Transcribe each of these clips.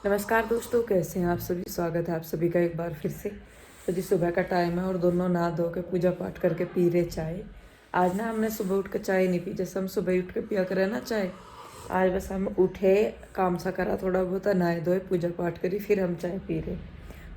नमस्कार दोस्तों, कैसे हैं आप सभी। स्वागत है आप सभी का एक बार फिर से। तो जी सुबह का टाइम है और दोनों नहा धो के पूजा पाठ करके पी रहे चाय। आज ना हमने सुबह उठ कर चाय नहीं पी, जैसे हम सुबह उठ के पिया करें ना चाय। आज बस हम उठे, काम सा करा थोड़ा बहुत, नहाए धोए, पूजा पाठ करी, फिर हम चाय पी रहे।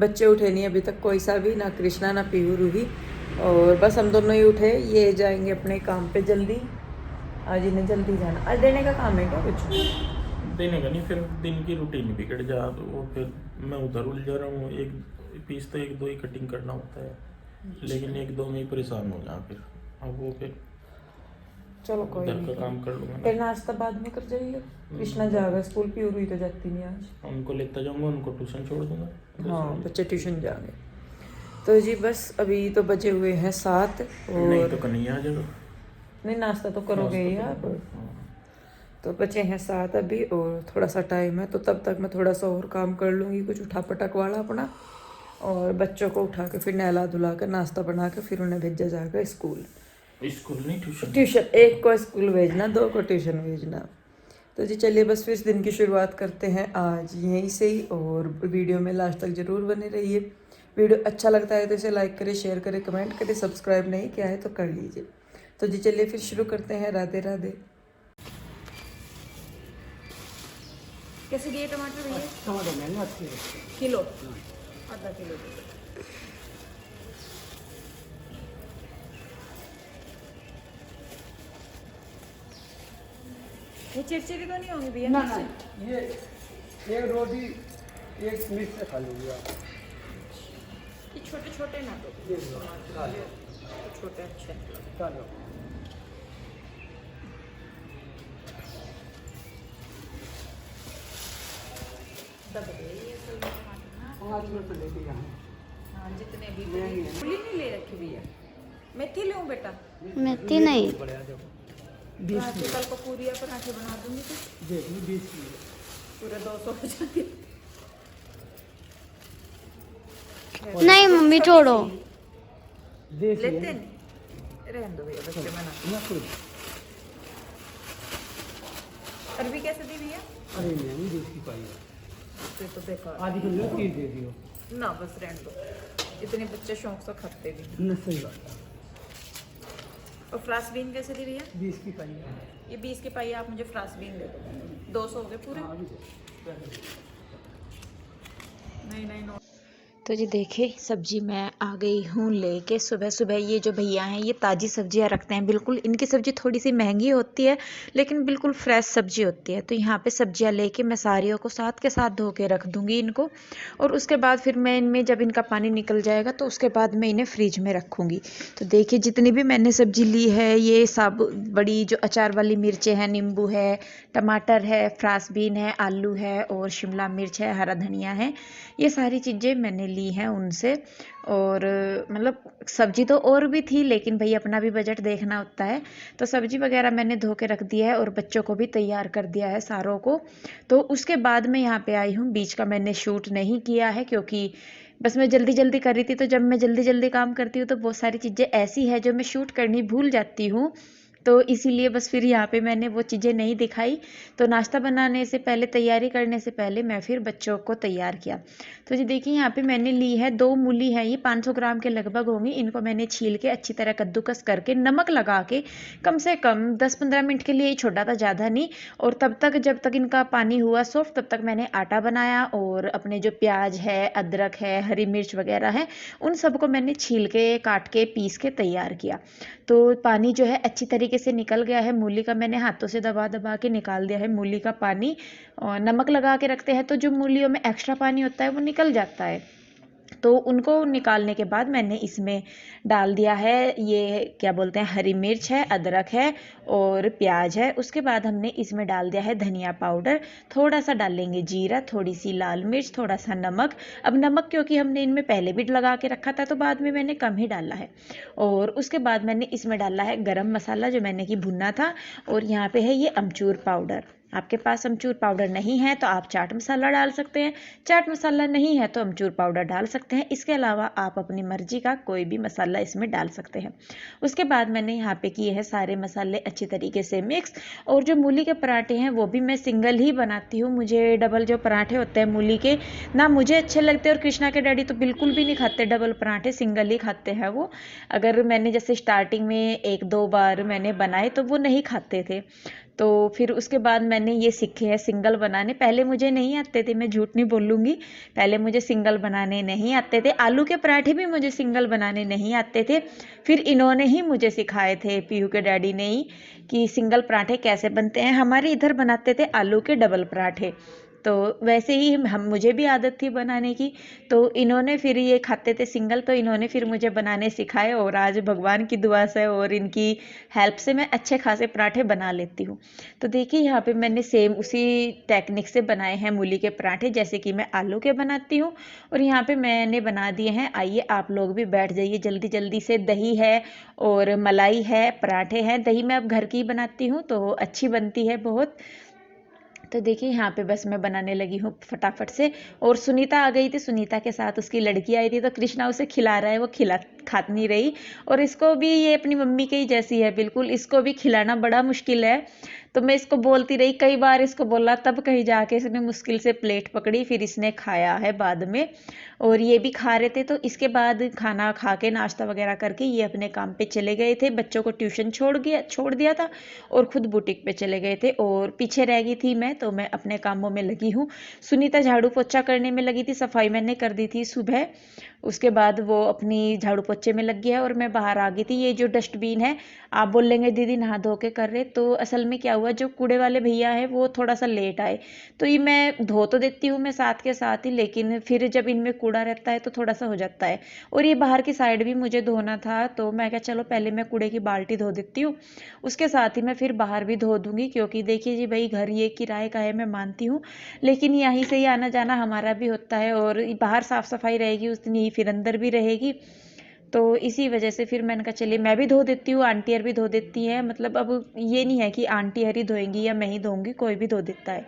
बच्चे उठे नहीं अभी तक कोई सा भी, ना कृष्णा ना पीहू रूही। और बस हम दोनों ही उठे, ये जाएंगे अपने काम पे जल्दी। आज इन्हें जल्दी जाना, आज देने का काम है क्या कुछ? देने का नहीं, फिर दिन की रूटीन बिगड़ जा तो वो फिर मैं उधर उलझा रहा हूँ। एक पीस तो एक दो ही कटिंग करना होता है, लेकिन एक दो में ही परेशान हो जाऊँ। फिर अब वो फिर चलो कोई घर नहीं, का काम कर लूँगा फिर ना। नाश्ता बाद में कर जाइए। कृष्णा जाएगा स्कूल, पी हुई तो जाती नहीं आज। उनको लेता जाऊँगा, उनको ट्यूशन छोड़ दूँगा। हाँ, बच्चे ट्यूशन जाएंगे। तो जी बस अभी तो बजे हुए हैं 7 नहीं और तो कन्हैया आ जाएगा। नहीं, नाश्ता तो करोगे ही नाश्ता आप। करूँगा, हाँ। तो बचे हैं 7 अभी और थोड़ा सा टाइम है, तो तब तक मैं थोड़ा सा और काम कर लूँगी, कुछ उठा पटक वाला अपना। और बच्चों को उठा के फिर नहला धुला कर नाश्ता बना के फिर उन्हें भेजा जाएगा स्कूल। स्कूल नहीं, ट्यूशन। ट्यूशन, एक को स्कूल भेजना, 2 को ट्यूशन भेजना। तो जी चलिए बस फिर दिन की शुरुआत करते हैं आज यहीं से ही, और वीडियो में लास्ट तक ज़रूर बने रहिए। वीडियो अच्छा लगता है तो इसे लाइक करें, शेयर करें, कमेंट करें, सब्सक्राइब नहीं किया है तो कर लीजिए। तो जी चलिए फिर शुरू करते हैं। राधे राधे। कैसे दिए टमाटर भैया? टमाटर महंगा अच्छी है। किलो, आधा किलो दे दो। ये चिड़चिड़ी तो नहीं होंगी भैया? ना ना, ये एक रोटी एक मिर्च से खा लूँगी आप। ये छोटे छोटे ना दो, ये लो, खा लो, छोटे अच्छे। खा लो। दब गए ये असल में टमाटर ना। 5 मिनट से लेके यहाँ हाँ, जितने भी महंगी है ना। फूली नहीं ले रखी भैया। मेथी लूँ बेटा? मेथी नहीं। बढ़िया देखो, 20 आज की कल को पूरी या पराठे बना दूंगी तो देख लो, 20 की पूरे 200 हो जाएंगे। नहीं मम्मी छोड़ो। देसी लेते है नहीं, रहने दो भैया, बच्चे बना। ना कोई। अरबी कैसे दी भैया? अरे महंगी 20 की पाई है। फिर तो बेकार। आधी किलो 30 दे दियो ना बस रहने दो, इतने बच्चे शौक से खाते भी नहीं। ना, सही बात है। और फ्रांस बीन कैसे दी भैया? 20 की पाई है। ये 20 के पाई, आप मुझे फ्रांस बीन दे दो। 200 हो गए पूरे। हाँ, अभी दे। नहीं नहीं, नो। तो जी देखिए, सब्जी मैं आ गई हूँ लेके। सुबह सुबह ये जो भैया हैं ये ताज़ी सब्जियाँ रखते हैं। बिल्कुल इनकी सब्जी थोड़ी सी महंगी होती है, लेकिन बिल्कुल फ्रेश सब्जी होती है। तो यहाँ पे सब्जियाँ लेके मैं सारियों को साथ के साथ धो के रख दूँगी इनको। और उसके बाद फिर मैं इनमें जब इनका पानी निकल जाएगा तो उसके बाद मैं इन्हें फ्रिज में रखूँगी। तो देखिए जितनी भी मैंने सब्जी ली है, ये सब बड़ी जो अचार वाली मिर्चें हैं, नींबू है, टमाटर है, फ्रांस बीन है, आलू है और शिमला मिर्च है, हरा धनिया है, ये सारी चीज़ें मैंने ली हैं उनसे। और मतलब सब्जी तो और भी थी, लेकिन भाई अपना भी बजट देखना होता है। तो सब्जी वगैरह मैंने धो के रख दिया है और बच्चों को भी तैयार कर दिया है सारों को। तो उसके बाद मैं यहाँ पे आई हूँ। बीच का मैंने शूट नहीं किया है क्योंकि बस मैं जल्दी जल्दी कर रही थी। तो जब मैं जल्दी जल्दी काम करती हूँ तो बहुत सारी चीज़ें ऐसी है जो मैं शूट करनी भूल जाती हूँ। तो इसीलिए बस फिर यहाँ पे मैंने वो चीज़ें नहीं दिखाई। तो नाश्ता बनाने से पहले, तैयारी करने से पहले मैं फिर बच्चों को तैयार किया। तो जी देखिए, यहाँ पे मैंने ली है 2 मूली है, ये 500 ग्राम के लगभग होंगी। इनको मैंने छील के अच्छी तरह कद्दूकस करके नमक लगा के कम से कम 10-15 मिनट के लिए ही छोड़ा था, ज़्यादा नहीं। और तब तक जब तक इनका पानी हुआ सॉफ्ट, तब तक मैंने आटा बनाया। और अपने जो प्याज है, अदरक है, हरी मिर्च वगैरह है, उन सबको मैंने छील के, काट के, पीस के तैयार किया। तो पानी जो है अच्छी तरीके से निकल गया है। मूली का मैंने हाथों से दबा दबा के निकाल दिया है मूली का पानी। और नमक लगा के रखते हैं तो जो मूलियों में एक्स्ट्रा पानी होता है वो निकल जाता है। तो उनको निकालने के बाद मैंने इसमें डाल दिया है, ये क्या बोलते हैं, हरी मिर्च है, अदरक है और प्याज है। उसके बाद हमने इसमें डाल दिया है धनिया पाउडर, थोड़ा सा डालेंगे जीरा, थोड़ी सी लाल मिर्च, थोड़ा सा नमक। अब नमक क्योंकि हमने इनमें पहले भी लगा के रखा था तो बाद में मैंने कम ही डाला है। और उसके बाद मैंने इसमें डाला है गरम मसाला जो मैंने कि भुना था। और यहाँ पे है ये अमचूर पाउडर, आपके पास अमचूर पाउडर नहीं है तो आप चाट मसाला डाल सकते हैं, चाट मसाला नहीं है तो अमचूर पाउडर डाल सकते हैं। इसके अलावा आप अपनी मर्जी का कोई भी मसाला इसमें डाल सकते हैं। उसके बाद मैंने यहाँ पे किए हैं सारे मसाले अच्छी तरीके से मिक्स। और जो मूली के पराठे हैं वो भी मैं सिंगल ही बनाती हूँ। मुझे डबल जो पराठे होते हैं मूली के, ना मुझे अच्छे लगते और कृष्णा के डैडी तो बिल्कुल भी नहीं खाते डबल पराठे, सिंगल ही खाते हैं वो। अगर मैंने जैसे स्टार्टिंग में 1-2 बार मैंने बनाए तो वो नहीं खाते थे, तो फिर उसके बाद मैंने ये सीखे हैं सिंगल बनाने। पहले मुझे नहीं आते थे, मैं झूठ नहीं बोलूँगी, पहले मुझे सिंगल बनाने नहीं आते थे। आलू के पराठे भी मुझे सिंगल बनाने नहीं आते थे, फिर इन्होंने ही मुझे सिखाए थे, पीहू के डैडी ने ही, कि सिंगल पराठे कैसे बनते हैं। हमारे इधर बनाते थे आलू के डबल पराठे, तो वैसे ही हम मुझे भी आदत थी बनाने की, तो इन्होंने फिर ये खाते थे सिंगल, तो इन्होंने फिर मुझे बनाने सिखाए और आज भगवान की दुआ से और इनकी हेल्प से मैं अच्छे खासे पराठे बना लेती हूँ। तो देखिए यहाँ पे मैंने सेम उसी टेक्निक से बनाए हैं मूली के पराठे जैसे कि मैं आलू के बनाती हूँ। और यहाँ पे मैंने बना दिए हैं। आइए आप लोग भी बैठ जाइए जल्दी जल्दी से। दही है और मलाई है, पराठे हैं। दही मैं अब घर की बनाती हूँ तो अच्छी बनती है बहुत। तो देखिए यहाँ पे बस मैं बनाने लगी हूँ फटाफट से। और सुनीता आ गई थी, सुनीता के साथ उसकी लड़की आई थी, तो कृष्णा उसे खिला रहा है, वो खा नहीं रही। और इसको भी, ये अपनी मम्मी के ही जैसी है बिल्कुल, इसको भी खिलाना बड़ा मुश्किल है। तो मैं इसको बोलती रही, कई बार इसको बोला, तब कहीं जाके इसने मुश्किल से प्लेट पकड़ी, फिर इसने खाया है बाद में। और ये भी खा रहे थे। तो इसके बाद खाना खा के नाश्ता वगैरह करके ये अपने काम पे चले गए थे। बच्चों को ट्यूशन छोड़ दिया था और खुद बुटीक पे चले गए थे और पीछे रह गई थी मैं, तो मैं अपने कामों में लगी हूँ। सुनीता झाड़ू पोछा करने में लगी थी, सफाई मैंने कर दी थी सुबह। उसके बाद वो अपनी झाड़ू पोछे में लग गया है और मैं बाहर आ गई थी। ये जो डस्टबिन है, आप बोलेंगे दीदी नहा धो के कर रहे, तो असल में क्या हुआ, जो कूड़े वाले भैया है वो थोड़ा सा लेट आए, तो ये मैं धो तो देती हूँ मैं साथ के साथ ही, लेकिन फिर जब इनमें कूड़ा रहता है तो थोड़ा सा हो जाता है। और ये बाहर की साइड भी मुझे धोना था, तो मैं क्या, चलो पहले मैं कूड़े की बाल्टी धो देती हूँ, उसके साथ ही मैं फिर बाहर भी धो दूंगी। क्योंकि देखिए जी भाई, घर ये किराए का है, मैं मानती हूँ, लेकिन यहीं से ही आना जाना हमारा भी होता है, और बाहर साफ सफाई रहेगी उतनी ही फिर अंदर भी रहेगी। तो इसी वजह से फिर मैंने कहा चलिए मैं भी धो देती हूँ, आंटी हर भी धो देती हैं। मतलब अब ये नहीं है कि आंटी हर ही धोएंगी या मैं ही धोऊंगी, कोई भी धो देता है।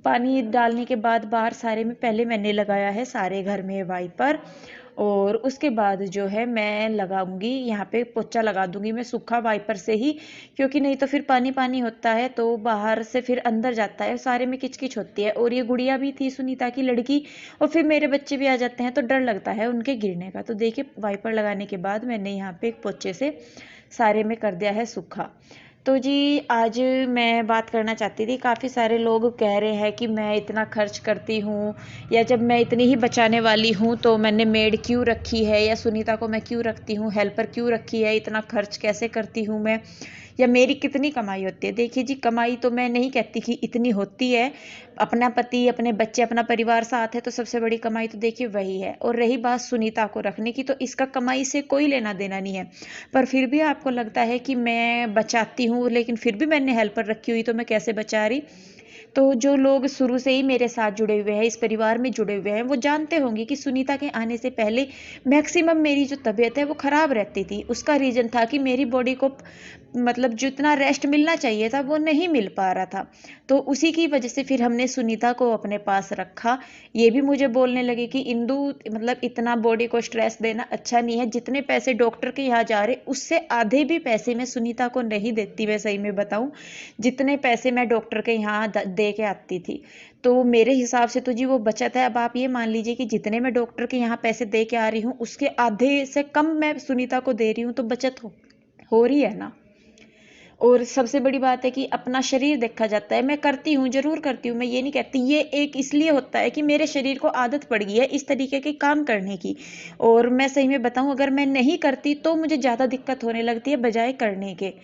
पानी डालने के बाद बाहर सारे में पहले मैंने लगाया है सारे घर में वाइपर, और उसके बाद जो है मैं लगाऊंगी यहाँ पे पोछा लगा दूंगी मैं सूखा वाइपर से ही। क्योंकि नहीं तो फिर पानी पानी होता है तो बाहर से फिर अंदर जाता है, सारे में किचकिच होती है। और ये गुड़िया भी थी सुनीता की लड़की, और फिर मेरे बच्चे भी आ जाते हैं तो डर लगता है उनके गिरने का। तो देखिए वाइपर लगाने के बाद मैंने यहाँ पे एक पोछे से सारे में कर दिया है सूखा। तो जी आज मैं बात करना चाहती थी, काफ़ी सारे लोग कह रहे हैं कि मैं इतना खर्च करती हूँ, या जब मैं इतनी ही बचाने वाली हूँ तो मैंने मेड क्यों रखी है, या सुनीता को मैं क्यों रखती हूँ, हेल्पर क्यों रखी है, इतना खर्च कैसे करती हूँ मैं, या मेरी कितनी कमाई होती है। देखिए जी, कमाई तो मैं नहीं कहती कि इतनी होती है, अपना पति, अपने बच्चे, अपना परिवार साथ है तो सबसे बड़ी कमाई तो देखिए वही है। और रही बात सुनीता को रखने की, तो इसका कमाई से कोई लेना देना नहीं है। पर फिर भी आपको लगता है कि मैं बचाती हूँ, लेकिन फिर भी मैंने हेल्पर रखी हुई, तो मैं कैसे बचा रही। तो जो लोग शुरू से ही मेरे साथ जुड़े हुए हैं, इस परिवार में जुड़े हुए हैं, वो जानते होंगे कि सुनीता के आने से पहले मैक्सिमम मेरी जो तबीयत है वो ख़राब रहती थी। उसका रीज़न था कि मेरी बॉडी को मतलब जितना रेस्ट मिलना चाहिए था वो नहीं मिल पा रहा था। तो उसी की वजह से फिर हमने सुनीता को अपने पास रखा। ये भी मुझे बोलने लगे कि इंदु, मतलब इतना बॉडी को स्ट्रेस देना अच्छा नहीं है, जितने पैसे डॉक्टर के यहाँ जा रहे उससे आधे भी पैसे मैं सुनीता को नहीं देती। मैं सही में बताऊं, जितने पैसे मैं डॉक्टर के यहाँ दे के आती थी, तो मेरे हिसाब से तो जी वो बचत है। अब आप ये मान लीजिए कि जितने मैं डॉक्टर के यहाँ पैसे दे के आ रही हूँ उसके आधे से कम मैं सुनीता को दे रही हूँ, तो बचत हो रही है ना। और सबसे बड़ी बात है कि अपना शरीर देखा जाता है। मैं करती हूँ, जरूर करती हूँ, मैं ये नहीं कहती। ये एक इसलिए होता है कि मेरे शरीर को आदत पड़ गई है इस तरीके के काम करने की। और मैं सही में बताऊँ, अगर मैं नहीं करती तो मुझे ज़्यादा दिक्कत होने लगती है बजाय करने के।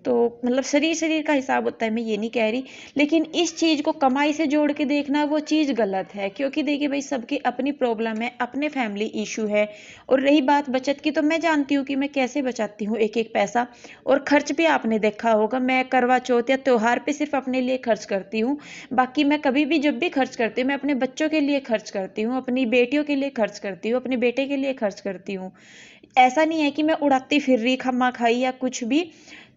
तो मतलब शरीर का हिसाब होता है, मैं ये नहीं कह रही, लेकिन इस चीज़ को कमाई से जोड़ के देखना वो चीज़ गलत है। क्योंकि देखिए भाई, सबकी अपनी प्रॉब्लम है, अपने फैमिली इशू है। और रही बात बचत की, तो मैं जानती हूँ कि मैं कैसे बचाती हूँ एक एक पैसा। और खर्च भी आपने देखा होगा, मैं करवा चौथ या त्योहार पे सिर्फ अपने लिए खर्च करती हूँ। बाकी मैं कभी भी जब भी खर्च करती हूँ, मैं अपने बच्चों के लिए खर्च करती हूँ, अपनी बेटियों के लिए खर्च करती हूँ, अपने बेटे के लिए खर्च करती हूँ। ऐसा नहीं है कि मैं उड़ाती फिर रही, खम्मा खाई या कुछ भी।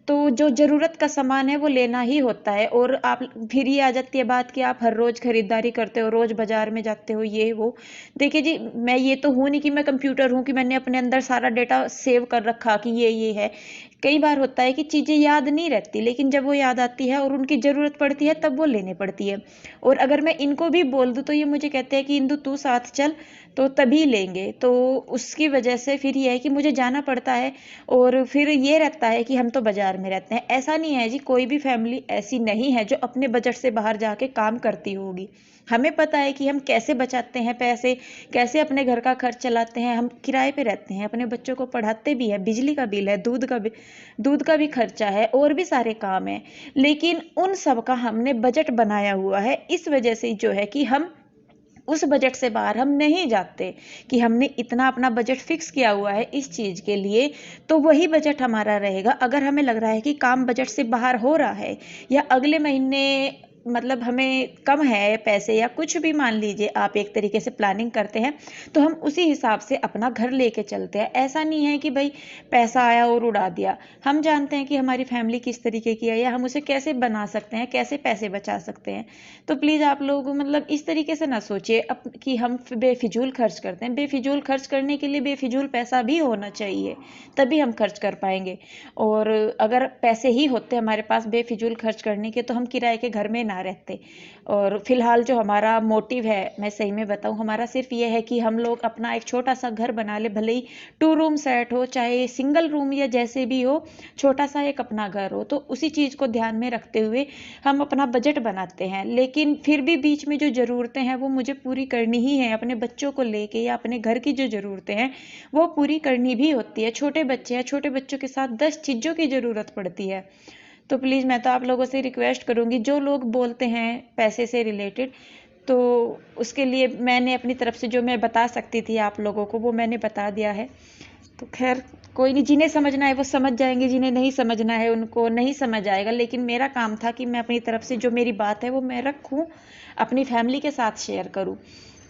तो जो ज़रूरत का सामान है वो लेना ही होता है। और आप फिर ये आ जाती है बात कि आप हर रोज़ ख़रीदारी करते हो, रोज़ बाज़ार में जाते हो, ये वो। देखिए जी, मैं ये तो हूँ नहीं कि मैं कंप्यूटर हूँ कि मैंने अपने अंदर सारा डेटा सेव कर रखा कि ये है। कई बार होता है कि चीज़ें याद नहीं रहती, लेकिन जब वो याद आती है और उनकी ज़रूरत पड़ती है तब वो लेनी पड़ती है। और अगर मैं इनको भी बोल दूँ तो ये मुझे कहते हैं कि इंदु तू साथ चल, तो तभी लेंगे। तो उसकी वजह से फिर ये है कि मुझे जाना पड़ता है। और फिर ये रहता है कि हम तो बाज़ार में रहते हैं। ऐसा नहीं है जी, कोई भी फैमिली ऐसी नहीं है जो अपने बजट से बाहर जाके काम करती होगी। हमें पता है कि हम कैसे बचाते हैं पैसे, कैसे अपने घर का खर्च चलाते हैं। हम किराए पे रहते हैं, अपने बच्चों को पढ़ाते भी हैं, बिजली का बिल है, दूध का भी खर्चा है, और भी सारे काम हैं। लेकिन उन सब का हमने बजट बनाया हुआ है। इस वजह से जो है कि हम उस बजट से बाहर हम नहीं जाते, कि हमने इतना अपना बजट फिक्स किया हुआ है इस चीज़ के लिए, तो वही बजट हमारा रहेगा। अगर हमें लग रहा है कि काम बजट से बाहर हो रहा है, या अगले महीने मतलब हमें कम है पैसे, या कुछ भी मान लीजिए आप एक तरीके से प्लानिंग करते हैं, तो हम उसी हिसाब से अपना घर लेके चलते हैं। ऐसा नहीं है कि भाई पैसा आया और उड़ा दिया। हम जानते हैं कि हमारी फैमिली किस तरीके की है, या हम उसे कैसे बना सकते हैं, कैसे पैसे बचा सकते हैं। तो प्लीज़ आप लोग मतलब इस तरीके से ना सोचिए कि हम बेफिजूल खर्च करते हैं। बेफिजूल खर्च करने के लिए बेफिजूल पैसा भी होना चाहिए, तभी हम खर्च कर पाएंगे। और अगर पैसे ही होते हमारे पास बेफिजूल खर्च करने के, तो हम किराए के घर में ना रहते। और फिलहाल जो हमारा मोटिव है, मैं सही में बताऊं, हमारा सिर्फ ये है कि हम लोग अपना एक छोटा सा घर बना ले, भले ही 2 रूम सेट हो, चाहे सिंगल रूम या जैसे भी हो, छोटा सा एक अपना घर हो। तो उसी चीज़ को ध्यान में रखते हुए हम अपना बजट बनाते हैं। लेकिन फिर भी बीच में जो ज़रूरतें हैं वो मुझे पूरी करनी ही है, अपने बच्चों को लेके, या अपने घर की जो ज़रूरतें हैं वो पूरी करनी भी होती है। छोटे बच्चे हैं, छोटे बच्चों के साथ 10 चीज़ों की ज़रूरत पड़ती है। तो प्लीज़ मैं तो आप लोगों से रिक्वेस्ट करूँगी, जो लोग बोलते हैं पैसे से रिलेटेड, तो उसके लिए मैंने अपनी तरफ से जो मैं बता सकती थी आप लोगों को, वो मैंने बता दिया है। तो खैर कोई नहीं, जिन्हें समझना है वो समझ जाएंगे, जिन्हें नहीं समझना है उनको नहीं समझ आएगा। लेकिन मेरा काम था कि मैं अपनी तरफ से जो मेरी बात है वो मैं रखूँ, अपनी फैमिली के साथ शेयर करूँ।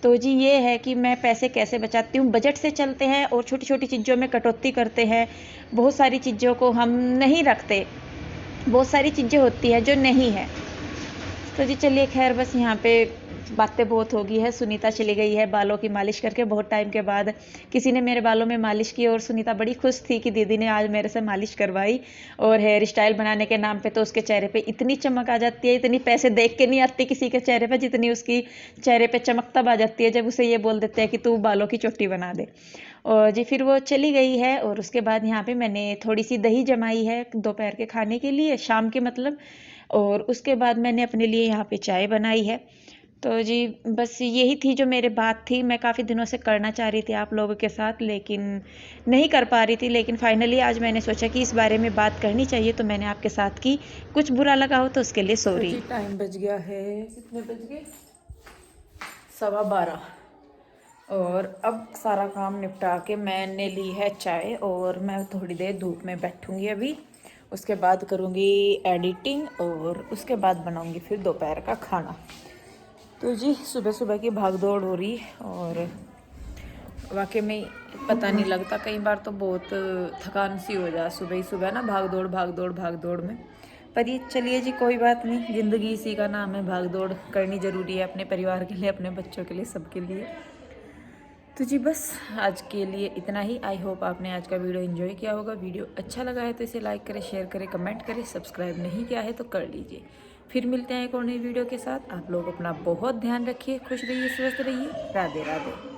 तो जी ये है कि मैं पैसे कैसे बचाती हूँ। बजट से चलते हैं और छोटी छोटी चीज़ों में कटौती करते हैं। बहुत सारी चीज़ों को हम नहीं रखते, बहुत सारी चीज़ें होती हैं जो नहीं है। तो जी चलिए खैर, बस यहाँ पे बातें बहुत हो गई है। सुनीता चली गई है बालों की मालिश करके, बहुत टाइम के बाद किसी ने मेरे बालों में मालिश की, और सुनीता बड़ी खुश थी कि दीदी ने आज मेरे से मालिश करवाई। और हेयर स्टाइल बनाने के नाम पे तो उसके चेहरे पे इतनी चमक आ जाती है, इतनी पैसे देख के नहीं आती किसी के चेहरे पे, जितनी उसकी चेहरे पे चमक तब आ जाती है जब उसे ये बोल देते हैं कि तू बालों की चोटी बना दे। और जी फिर वो चली गई है। और उसके बाद यहाँ पे मैंने थोड़ी सी दही जमाई है दोपहर के खाने के लिए, शाम के मतलब। और उसके बाद मैंने अपने लिए यहाँ पे चाय बनाई है। तो जी बस यही थी जो मेरे बात थी। मैं काफ़ी दिनों से करना चाह रही थी आप लोगों के साथ, लेकिन नहीं कर पा रही थी। लेकिन फाइनली आज मैंने सोचा कि इस बारे में बात करनी चाहिए, तो मैंने आपके साथ की। कुछ बुरा लगा हो तो उसके लिए सॉरी। जी टाइम बज गया है, कितने बज गए? 12:15। और अब सारा काम निपटा के मैंने ली है चाय, और मैं थोड़ी देर धूप में बैठूंगी अभी। उसके बाद करूंगी एडिटिंग, और उसके बाद बनाऊंगी फिर दोपहर का खाना। तो जी सुबह सुबह की भाग दौड़ हो रही, और वाकई में पता नहीं लगता, कई बार तो बहुत थकान सी हो जाए सुबह ही सुबह ना, भाग दौड़ में। पर ये चलिए जी कोई बात नहीं, ज़िंदगी इसी का नाम है, भाग दौड़ करनी ज़रूरी है अपने परिवार के लिए, अपने बच्चों के लिए, सबके लिए। तो जी बस आज के लिए इतना ही। आई होप आपने आज का वीडियो एंजॉय किया होगा। वीडियो अच्छा लगा है तो इसे लाइक करें, शेयर करें, कमेंट करें। सब्सक्राइब नहीं किया है तो कर लीजिए। फिर मिलते हैं एक और नई वीडियो के साथ। आप लोग अपना बहुत ध्यान रखिए, खुश रहिए, स्वस्थ रहिए। राधे राधे।